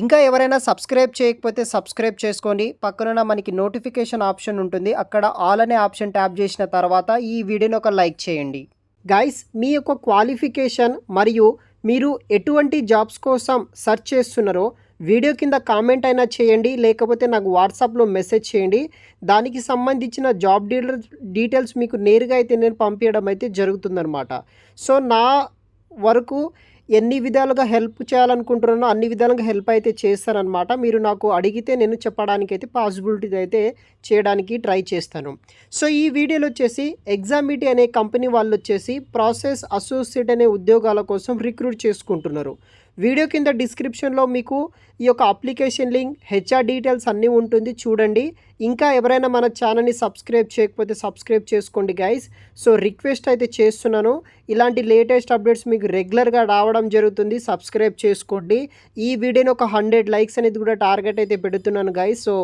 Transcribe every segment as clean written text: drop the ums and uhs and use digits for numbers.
ఇంకా ఎవరైనా సబ్స్క్రైబ్ చేయకపోతే సబ్స్క్రైబ్ చేసుకోండి. పక్కనున్న మనకి నోటిఫికేషన్ ఆప్షన్ ఉంటుంది. అక్కడ ఆల్ అనే ఆప్షన్ ట్యాప్ చేసిన తర్వాత ఈ వీడియోని ఒక లైక్ చేయండి. గైస్, మీ యొక్క క్వాలిఫికేషన్ మరియు మీరు ఎటువంటి జాబ్స్ కోసం సెర్చ్ చేస్తున్నారో వీడియో కింద కామెంట్ అయినా చేయండి, లేకపోతే నాకు వాట్సాప్లో మెసేజ్ చేయండి. దానికి సంబంధించిన జాబ్ డీటెయిల్స్ మీకు నేరుగా అయితే నేను పంపించడం అయితే జరుగుతుందన్నమాట. సో నా వరకు ఎన్ని విధాలుగా హెల్ప్ చేయాలనుకుంటున్నానో అన్ని విధాలుగా హెల్ప్ అయితే చేస్తానన్నమాట. మీరు నాకు అడిగితే నేను చెప్పడానికి అయితే పాసిబిలిటీ అయితే చేయడానికి ట్రై చేస్తాను. సో ఈ వీడియోలో వచ్చేసి ఎగ్జామిటీ అనే కంపెనీ వాళ్ళు వచ్చేసి ప్రాసెస్ అసోసియేట్ అనే ఉద్యోగాల కోసం రిక్రూట్ చేసుకుంటున్నారు. వీడియో కింద డిస్క్రిప్షన్లో మీకు ఈ యొక్క అప్లికేషన్ లింక్, హెచ్ఆర్ డీటెయిల్స్ అన్నీ ఉంటుంది, చూడండి. ఇంకా ఎవరైనా మన ఛానల్ని సబ్స్క్రైబ్ చేయకపోతే సబ్స్క్రైబ్ చేసుకోండి గైస్. సో రిక్వెస్ట్ అయితే చేస్తున్నాను, ఇలాంటి లేటెస్ట్ అప్డేట్స్ మీకు రెగ్యులర్గా రావడం జరుగుతుంది. సబ్స్క్రైబ్ చేసుకోండి. ఈ వీడియోని ఒక 100 లైక్స్ అనేది కూడా టార్గెట్ అయితే పెడుతున్నాను గైస్. సో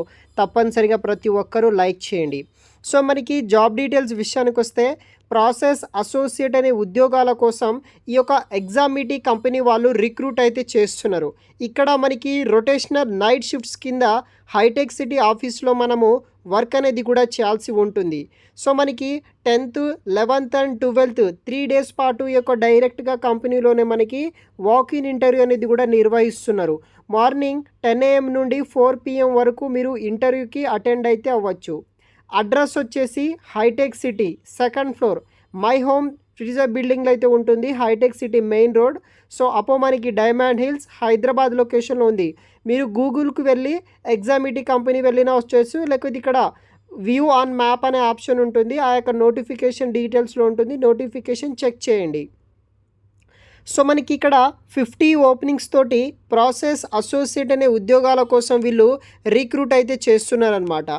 తప్పనిసరిగా ప్రతి ఒక్కరూ లైక్ చేయండి. సో మనకి జాబ్ డీటెయిల్స్ విషయానికి వస్తే ప్రాసెస్ అసోసియేట్ అనే ఉద్యోగాల కోసం ఈ యొక్క ఎగ్జామిటీ కంపెనీ వాళ్ళు రిక్రూట్ అయితే చేస్తున్నారు. ఇక్కడ మనకి రొటేషనల్ నైట్ షిఫ్ట్స్ కింద హైటెక్ సిటీ ఆఫీస్లో మనము వర్క్ అనేది కూడా చేయాల్సి ఉంటుంది. సో మనకి 10th, 11th and 12th 3 days పాటు ఈ యొక్క డైరెక్ట్గా కంపెనీలోనే మనకి వాక్-ఇన్ ఇంటర్వ్యూ అనేది కూడా నిర్వహిస్తున్నారు. మార్నింగ్ 10 AM నుండి 4 PM వరకు మీరు ఇంటర్వ్యూకి అటెండ్ అయితే అవ్వచ్చు. అడ్రస్ వచ్చేసి Hitech City 2nd floor My Home ఫ్రీజర్ బిల్డింగ్లో అయితే ఉంటుంది, Hitech City main road. So అపో మనకి డైమండ్ హిల్స్ హైదరాబాద్ లొకేషన్లో ఉంది. మీరు గూగుల్కి వెళ్ళి ఎగ్జామిటీ కంపెనీ వెళ్ళినా వచ్చేసి, లేకపోతే ఇక్కడ వ్యూ ఆన్ మ్యాప్ అనే ఆప్షన్ ఉంటుంది, ఆ యొక్క నోటిఫికేషన్ డీటెయిల్స్లో ఉంటుంది, నోటిఫికేషన్ చెక్ చేయండి. సో మనకి ఇక్కడ 50 ఓపెనింగ్స్ తోటి ప్రాసెస్ అసోసియేట్ అనే ఉద్యోగాల కోసం వీళ్ళు రిక్రూట్ అయితే చేస్తున్నారనమాట.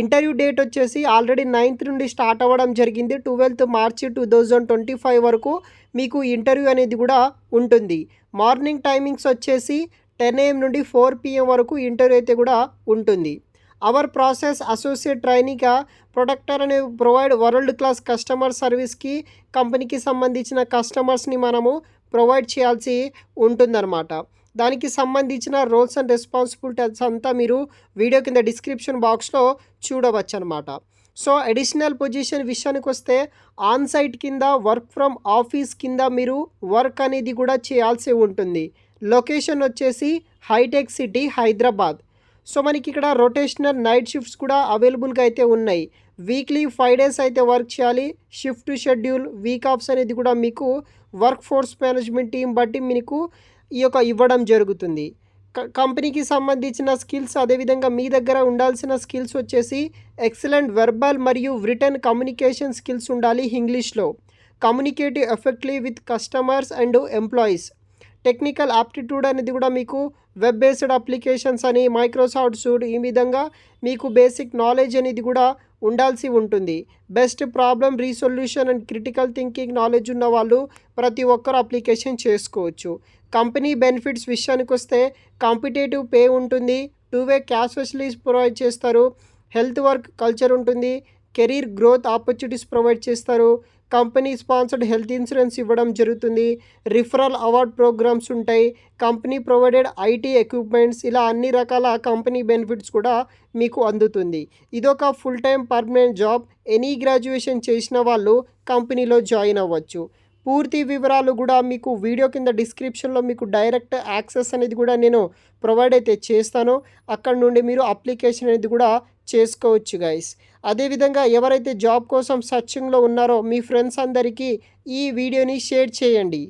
ఇంటర్వ్యూ డేట్ వచ్చేసి ఆల్రెడీ 9th నుండి స్టార్ట్ అవ్వడం జరిగింది. 12th March 2025 వరకు మీకు ఇంటర్వ్యూ అనేది కూడా ఉంటుంది. మార్నింగ్ టైమింగ్స్ వచ్చేసి 10 AM నుండి 4 PM వరకు ఇంటర్వ్యూ అయితే కూడా ఉంటుంది. అవర్ ప్రాసెస్ అసోసియేట్ ట్రైనీగా ప్రొడక్టర్ అనే ప్రొవైడ్ వరల్డ్ క్లాస్ కస్టమర్ సర్వీస్కి కంపెనీకి సంబంధించిన కస్టమర్స్ని మనము ప్రొవైడ్ చేయాల్సి ఉంటుందన్నమాట. దానికి సంబంధించిన రోల్స్ అండ్ రెస్పాన్సిబిలిటీస్ అంతా మీరు వీడియో కింద డిస్క్రిప్షన్ బాక్స్లో చూడవచ్చు అనమాట. సో అడిషనల్ పొజిషన్ విషయానికి వస్తే ఆన్ సైట్ కింద వర్క్ ఫ్రమ్ ఆఫీస్ కింద మీరు వర్క్ అనేది కూడా చేయాల్సి ఉంటుంది. లొకేషన్ వచ్చేసి హైటెక్ సిటీ హైదరాబాద్. సో మనకి ఇక్కడ రొటేషనల్ నైట్ షిఫ్ట్స్ కూడా అవైలబుల్గా అయితే ఉన్నాయి. వీక్లీ 5 days అయితే వర్క్ చేయాలి. షిఫ్ట్ షెడ్యూల్, వీక్ ఆఫ్స్ అనేది కూడా మీకు వర్క్ ఫోర్స్ మేనేజ్మెంట్ టీం బట్టి మీకు ఈ యొక్క ఇవ్వడం జరుగుతుంది. కంపెనీకి సంబంధించిన స్కిల్స్, అదేవిధంగా మీ దగ్గర ఉండాల్సిన స్కిల్స్ వచ్చేసి ఎక్సలెంట్ వెర్బల్ మరియు రిటర్న్ కమ్యూనికేషన్ స్కిల్స్ ఉండాలి ఇంగ్లీష్లో. Communicative effectively with customers and employees. Technical aptitude అనేది కూడా మీకు వెబ్ బేస్డ్ అప్లికేషన్స్ అని, మైక్రోసాఫ్ట్ సూట్, ఈ విధంగా మీకు బేసిక్ నాలెడ్జ్ అనేది కూడా ఉండాల్సి ఉంటుంది. Best problem resolution and critical thinking knowledge ఉన్న వాళ్ళు ప్రతి ఒక్కరు అప్లికేషన్ చేసుకోవచ్చు. కంపెనీ బెనిఫిట్స్ విషయానికి వస్తే కాంపిటేటివ్ పే ఉంటుంది, 2-way క్యాష్ ఫెసిలిటీస్ ప్రొవైడ్ చేస్తారు, హెల్త్ వర్క్ కల్చర్ ఉంటుంది, కెరీర్ గ్రోత్ ఆపర్చునిటీస్ ప్రొవైడ్ చేస్తారు, కంపెనీ స్పాన్సర్డ్ హెల్త్ ఇన్సూరెన్స్ ఇవ్వడం జరుగుతుంది, రిఫరల్ అవార్డ్ ప్రోగ్రామ్స్ ఉంటాయి, కంపెనీ ప్రొవైడెడ్ ఐటీ ఎక్విప్మెంట్స్, ఇలా అన్ని రకాల కంపెనీ బెనిఫిట్స్ కూడా మీకు అందుతుంది. ఇదొక full time permanent job. Any graduation చేసిన వాళ్ళు కంపెనీలో జాయిన్ అవ్వచ్చు. పూర్తి వివరాలు కూడా మీకు వీడియో కింద డిస్క్రిప్షన్లో మీకు డైరెక్ట్ యాక్సెస్ అనేది కూడా నేను ప్రొవైడ్ అయితే చేస్తాను. అక్కడ నుండి మీరు అప్లికేషన్ అనేది కూడా చేసుకోవచ్చు గైస్. అదేవిధంగా ఎవరైతే జాబ్ కోసం సర్చింగ్లో ఉన్నారో మీ ఫ్రెండ్స్ అందరికీ ఈ వీడియోని షేర్ చేయండి.